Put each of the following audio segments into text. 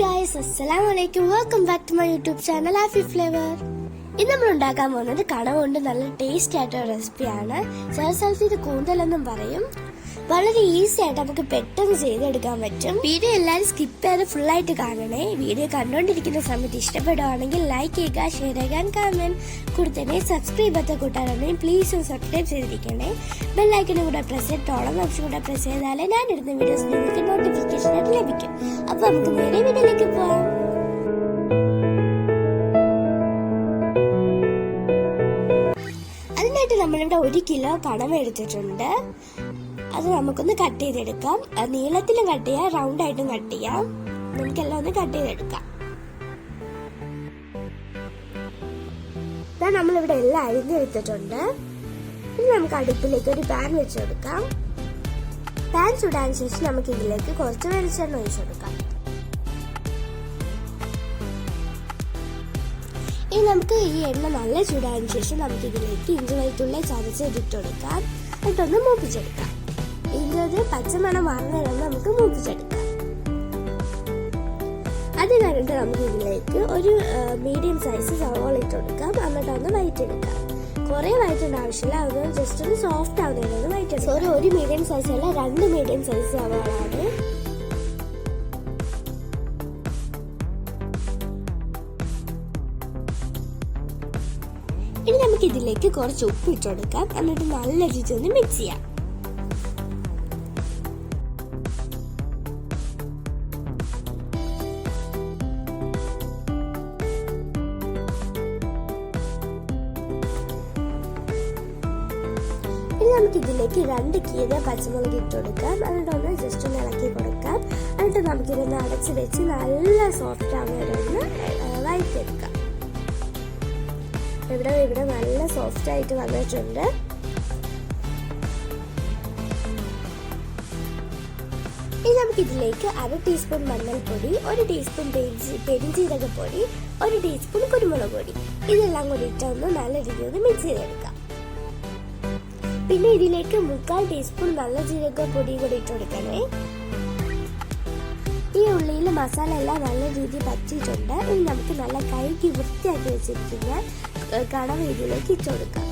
guys, assalamualaikum. Welcome back to my YouTube channel Happy Flavor. ഇന്ന് നമ്മൾ ഉണ്ടാക്കാൻ പോകുന്നത് കട കൊണ്ട് നല്ല ടേസ്റ്റ് ആയിട്ടുള്ള റെസിപ്പിയാണ്. ചില സ്ഥലത്ത് ഇത് കൂന്തൽ എന്നും പറയും. വളരെ ഈസി ആയിട്ട് നമുക്ക് പെട്ടെന്ന് ചെയ്തെടുക്കാൻ പറ്റും. വീഡിയോ എല്ലാവരും സ്കിപ്പ് ചെയ്ത് ഫുൾ ആയിട്ട് കാണണേ. വീഡിയോ കണ്ടുകൊണ്ടിരിക്കുന്ന സമയത്ത് ഇഷ്ടപ്പെടുവാണെങ്കിൽ ലൈക്ക് ചെയ്യുക, ഷെയർ ചെയ്യുക, കമന്റ് കൂടെ തന്നെ സബ്സ്ക്രൈബ് ചെയ്യാത്ത കൂട്ടാറുണ്ടെങ്കിൽ പ്ലീസ് ഒന്ന് സബ്സ്ക്രൈബ് ചെയ്തിരിക്കണേ. ബെല്ലൈക്കനും കൂടെ പ്രസ് ചെയ്ത് ഓളം ഓപ്ഷൻ കൂടെ പ്രസ് ചെയ്താലേ ഞാൻ ഇടുന്ന വീഡിയോസ് നിങ്ങൾക്ക് നോട്ടിഫിക്കേഷൻ ആയിട്ട് ലഭിക്കും. അപ്പൊ നമുക്ക് നേരെ വീഡിയോയിലേക്ക് പോവാം. അതിനായിട്ട് നമ്മളിവിടെ 1 കിലോ കടമ എടുത്തിട്ടുണ്ട്. അത് നമുക്കൊന്ന് കട്ട് ചെയ്തെടുക്കാം. നീളത്തിലും കട്ട് ചെയ്യാം, റൗണ്ട് ആയിട്ടും കട്ട് ചെയ്യാം. നമുക്കെല്ലാം ഒന്ന് കട്ട് ചെയ്തെടുക്കാം. നമ്മളിവിടെ എല്ലാം അരിഞ്ഞെടുത്തിട്ടുണ്ട്. ഇനി നമുക്ക് അടുപ്പിലേക്ക് ഒരു പാൻ വെച്ച് കൊടുക്കാം. പാൻ ചൂടാൻ ശേഷം നമുക്ക് ഇതിലേക്ക് കുറച്ച് വെളിച്ചെണ്ണ ഒഴിച്ചു കൊടുക്കാം. ഇനി നമുക്ക് ഈ എണ്ണ നല്ല ചൂടായതിനു ശേഷം നമുക്ക് ഇതിലേക്ക് ഇഞ്ചി വെളുത്തുള്ളി ചതച്ചിട്ട് കൊടുക്കാം. എന്നിട്ടൊന്ന് മൂപ്പിച്ചെടുക്കാം. ഇതിന്റെ പച്ചമണം മാറുന്നതിന് നമുക്ക് മൂപ്പിച്ചെടുക്കാം. അത് കഴിഞ്ഞിട്ട് നമുക്ക് ഇതിലേക്ക് ഒരു മീഡിയം സൈസ് സവാള ഇട്ട് കൊടുക്കാം. എന്നിട്ടൊന്ന് വഴറ്റിയെടുക്കാം. കുറെ വഴറ്റേണ്ട ആവശ്യമില്ല, അത് ജസ്റ്റ് ഒന്ന് സോഫ്റ്റ് ആവുന്നതിനൊന്ന് വഴറ്റിയെടുക്കാം. ഒരു മീഡിയം സൈസ് അല്ല, 2 മീഡിയം സൈസ് സവാളാണ്. ഇനി നമുക്ക് ഇതിലേക്ക് കുറച്ച് ഉപ്പ് ഇട്ട് കൊടുക്കാം. എന്നിട്ട് നല്ല രീതിയിൽ ഒന്ന് മിക്സ് ചെയ്യാം. ഇനി നമുക്ക് ഇതിലേക്ക് 2 കീറിയ പച്ചമുളക് ഇട്ട് കൊടുക്കാം. എന്നിട്ട് ഒന്ന് ജസ്റ്റ് ഒന്ന് ഇളക്കി കൊടുക്കാം. എന്നിട്ട് നമുക്കിതൊന്ന് അടച്ച് വെച്ച് നല്ല സോഫ്റ്റ് ആവുന്നവരൊന്ന് വഴറ്റിയെടുക്കാം. ഇവിടെ നല്ല സോഫ്റ്റ് ആയിട്ട് വന്നിട്ടുണ്ട്. ഇനി നമുക്ക് ഇതിലേക്ക് 1/2 ടീസ്പൂൺ മഞ്ഞൾപ്പൊടി, 1 ടീസ്പൂൺ പെരിഞ്ജീരകപ്പൊടി, 1 ടീസ്പൂൺ കുരുമുളക് പൊടി, ഇതെല്ലാം കൂടി ഇട്ടൊന്ന് നല്ല രീതിയിൽ മിക്സ് ചെയ്തെടുക്കാം. പിന്നെ ഇതിലേക്ക് 1/4 ടീസ്പൂൺ നല്ല ജീരകപ്പൊടി കൂടി ഇട്ട് കൊടുക്കണേ. ഈ ഉള്ളിയിൽ മസാല എല്ലാം നല്ല രീതിയിൽ പറ്റിയിട്ടുണ്ട്. ഇനി നമുക്ക് നല്ല കഴുകി വൃത്തിയാക്കി വെച്ചിരിക്കുന്ന കടവ ഇതിലേക്ക് ഇട്ട് കൊടുക്കാം.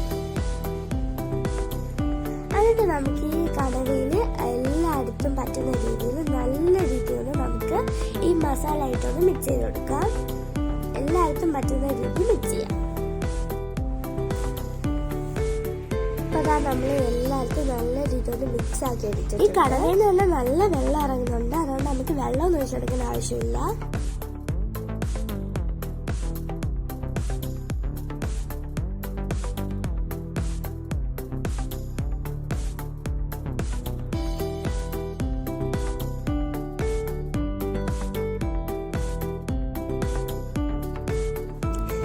എന്നിട്ട് നമുക്ക് ഈ കടവയിൽ എല്ലായിടത്തും പറ്റുന്ന രീതിയിൽ നല്ല രീതിയിൽ നമുക്ക് ഈ മസാല ആയിട്ടൊന്ന് മിക്സ് ചെയ്ത് കൊടുക്കാം. എല്ലായിടത്തും പറ്റുന്ന രീതിയിൽ മിക്സ് ചെയ്യാം. നമ്മൾ എല്ലാവർക്കും നല്ല രീതിയിൽ മിക്സ് ആക്കി എടുത്തിട്ടുണ്ട്. ഈ കടലയിൽ നിന്ന് നല്ല വെള്ളം ഇറങ്ങുന്നുണ്ട്. അതുകൊണ്ട് നമുക്ക് വെള്ളം ഒഴിച്ചെടുക്കേണ്ട ആവശ്യമില്ല.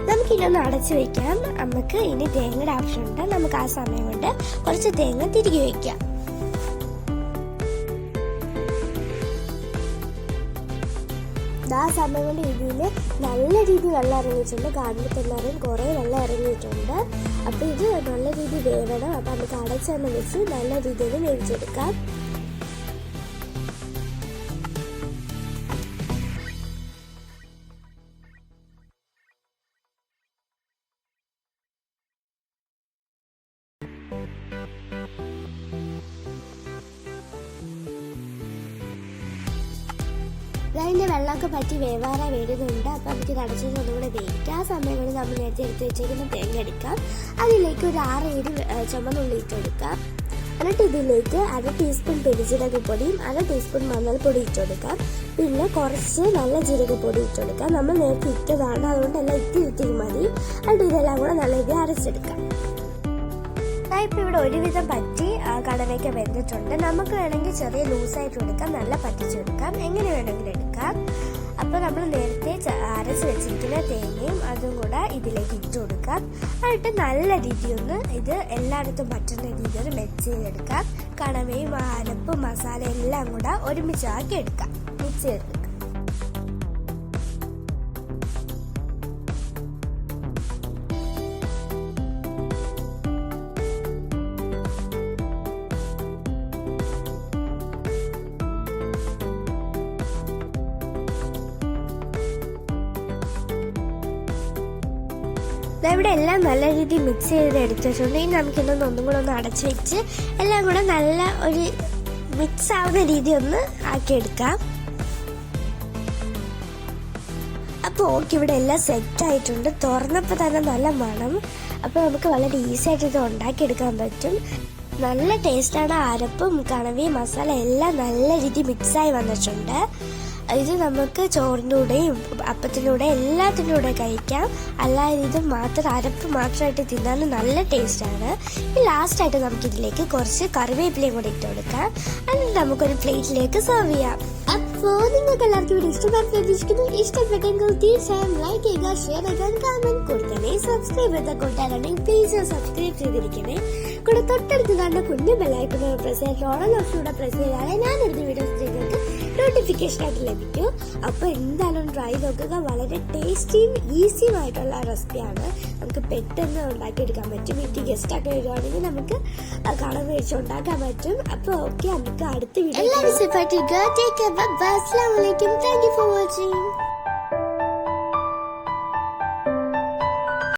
നമുക്കിതൊന്ന് അടച്ചു വെക്കാം. നമുക്ക് ഇനി തേങ്ങയുടെ ആവശ്യമുണ്ട്. നമുക്ക് ആ സമയം കൊണ്ട് കുറച്ച് തേങ്ങ തിരികെ വെക്കാം. ആ സമയം കൊണ്ട് ഇതിൽ നല്ല രീതിയിൽ വെള്ളം ഇറങ്ങിയിട്ടുണ്ട്. കാണുമ്പോൾ കുറെ വെള്ളം ഇറങ്ങിയിട്ടുണ്ട്. അപ്പൊ ഇത് നല്ല രീതിയിൽ വേവണം. അപ്പൊ നമുക്ക് അടച്ചെണ്ണ വെച്ച് നല്ല രീതിയിൽ വേവിച്ചെടുക്കാം. അതിൻ്റെ വെള്ളമൊക്കെ പറ്റി വേവാറായി വരുന്നുണ്ട്. അപ്പം നമുക്ക് അടച്ചത് ഒന്നുകൂടെ വേവിക്കാം. ആ സമയം കൊണ്ട് നമ്മൾ നേരത്തെ എടുത്ത് വെച്ചേക്കുന്ന തേങ്ങ എടുക്കാം. അതിലേക്ക് ഒരു 6-7 ചുമന്നുള്ളി ഇട്ട് കൊടുക്കാം. എന്നിട്ട് ഇതിലേക്ക് 1/2 ടീസ്പൂൺ പെരുംജീരകപ്പൊടിയും 1/2 ടീസ്പൂൺ മഞ്ഞൾപ്പൊടി ഇട്ട് കൊടുക്കാം. പിന്നെ കുറച്ച് നല്ല ജീരകപ്പൊടി ഇട്ട് കൊടുക്കാം. നമ്മൾ നേരത്തെ ഇട്ടതാണ്, അതുകൊണ്ട് എല്ലാം ഇത്തിരി മതി. എന്നിട്ട് ഇതെല്ലാം കൂടെ നല്ല രീതിയിൽ അരച്ചെടുക്കാം. ഇപ്പം ഇവിടെ ഒരുവിധം പറ്റി കടവയ്ക്ക് വെന്തിട്ടുണ്ട്. നമുക്ക് വേണമെങ്കിൽ ചെറിയ ലൂസായിട്ട് എടുക്കാം, നല്ല പറ്റിച്ചെടുക്കാം, എങ്ങനെ വേണമെങ്കിലും എടുക്കാം. അപ്പോൾ നമ്മൾ നേരത്തെ അരച്ച് വെച്ചിരിക്കുന്ന തേങ്ങയും അതും കൂടെ ഇതിലേക്ക് ഇട്ട് കൊടുക്കാം. എന്നിട്ട് നല്ല രീതിയൊന്ന് ഇത് എല്ലായിടത്തും പറ്റുന്ന രീതിയിൽ മിക്സ് ചെയ്തെടുക്കാം. കടവയും അരപ്പും മസാല എല്ലാം കൂടെ ഒരുമിച്ചാക്കി എടുക്കാം, മിക്സ് ചെയ്തെടുക്കാം. ഇവിടെ എല്ലാം നല്ല രീതിയിൽ മിക്സ് ചെയ്ത് എടുത്ത് വെച്ചിട്ടുണ്ട്. ഇനി നമുക്കിതൊന്ന് ഒന്നും കൂടെ ഒന്ന് അടച്ചു വെച്ച് എല്ലാം കൂടെ നല്ല ഒരു മിക്സ് ആവുന്ന രീതി ഒന്ന് ആക്കിയെടുക്കാം. അപ്പോൾ ഓക്കെ, ഇവിടെ എല്ലാം സെറ്റ് ആയിട്ടുണ്ട്. തുറന്നപ്പോൾ തന്നെ നല്ല മണം. അപ്പോൾ നമുക്ക് വളരെ ഈസി ആയിട്ട് ഇത് ഉണ്ടാക്കിയെടുക്കാൻ പറ്റും. നല്ല ടേസ്റ്റാണ്. അരപ്പും കണവയും മസാല എല്ലാം നല്ല രീതിയിൽ മിക്സായി വന്നിട്ടുണ്ട്. ഇത് നമുക്ക് ചോറിൻ്റെ കൂടെയും അപ്പത്തിൻ്റെ കൂടെ എല്ലാത്തിൻ്റെ കൂടെ കഴിക്കാം. അല്ലാതെ ഇത് മാത്രം അരപ്പ് മാത്രമായിട്ട് തിന്നാൻ നല്ല ടേസ്റ്റാണ്. ഈ ലാസ്റ്റായിട്ട് നമുക്കിതിലേക്ക് കുറച്ച് കറിവേപ്പിലയും കൂടെ ഇട്ട് കൊടുക്കാം. എന്നിട്ട് നമുക്കൊരു പ്ലേറ്റിലേക്ക് സെർവ് ചെയ്യാം. അപ്പോൾ നിങ്ങൾക്ക് എല്ലാവർക്കും ഇവിടെ ഇഷ്ടപ്പെട്ടു. ഇഷ്ടപ്പെട്ടെങ്കിൽ തീർച്ചയായും ലൈക്ക് ചെയ്യുക, ഷെയർ ചെയ്യുക, കമന്റ് കൊടുക്കണേ. സബ്സ്ക്രൈബ് ചെയ്ത കൂട്ടാനാണെങ്കിൽ പ്ലീസ് സബ്സ്ക്രൈബ് ചെയ്തിരിക്കണേ. കൂടെ തൊട്ടടുത്ത് കാണുന്ന കുഞ്ഞു ബെല്ലൈക്കൺ പ്രസ് ചെയ്ത് ഓൾ ഓപ്ഷനൂടെ പ്രസ് ചെയ്താലേ ഞാനെടുത്ത വീഡിയോസ് നിങ്ങൾക്ക് നോട്ടിഫിക്കേഷൻ ആയിട്ട് ലഭിക്കും. അപ്പോൾ എന്തായാലും ട്രൈ നോക്കുക. വളരെ ടേസ്റ്റിയും ഈസിയും ആയിട്ടുള്ള റെസിപ്പിയാണ്. നമുക്ക് പെട്ടെന്ന് ഉണ്ടാക്കിയെടുക്കാൻ പറ്റും. വീട്ടിൽ ഗസ്റ്റ് ഒക്കെ വരുവാണെങ്കിൽ നമുക്ക് കടം മേടിച്ച് ഉണ്ടാക്കാൻ പറ്റും. അപ്പോൾ ഓക്കെ, നമുക്ക് അടുത്ത വീഡിയോ എല്ലാവരും സേഫ് ആയിട്ട്. Take care. Bye. Assalamu alaikum. Thank you for watching.